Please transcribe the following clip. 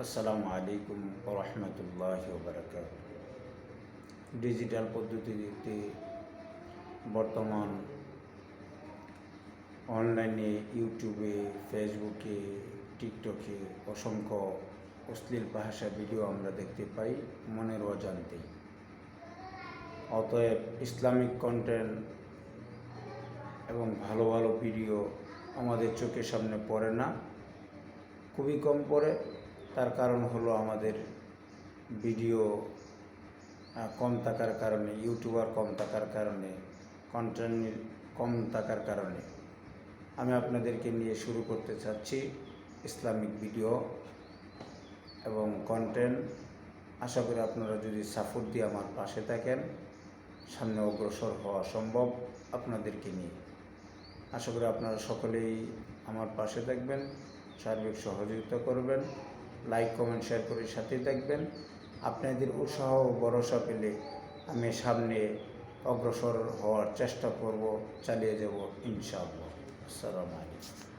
আসসালামু আলাইকুম রহমতুল্লাহি বারাকাতুহু। ডিজিটাল পদ্ধতিতে বর্তমান অনলাইনে ইউটিউবে, ফেসবুকে, টিকটকে অসংখ্য অশ্লীল ভাষা ভিডিও আমরা দেখতে পাই মনের অজান্তেই। অতএব ইসলামিক কন্টেন্ট এবং ভালো ভালো ভিডিও আমাদের চোখের সামনে পড়ে না, খুবই কম পড়ে। তার কারণ হলো আমাদের ভিডিও কম থাকার কারণে, ইউটিউবার কম থাকার কারণে, কন্টেন্ট কম থাকার কারণে আমি আপনাদেরকে নিয়ে শুরু করতে চাচ্ছি ইসলামিক ভিডিও এবং কন্টেন্ট। আশা করি আপনারা যদি সাপোর্ট দিয়ে আমার পাশে থাকেন, সামনে অগ্রসর হওয়া সম্ভব আপনাদেরকে নিয়ে। আশা করি আপনারা সকলেই আমার পাশে থাকবেন, সার্বিক সহযোগিতা করবেন, লাইক কমেন্ট শেয়ার করে সাথেই থাকবেন। আপনাদের উৎসাহ ও ভরসা পেলে আমি সামনে অগ্রসর হওয়ার চেষ্টা করব, চালিয়ে যাব ইনশাআল্লাহ। আসসালামু আলাইকুম।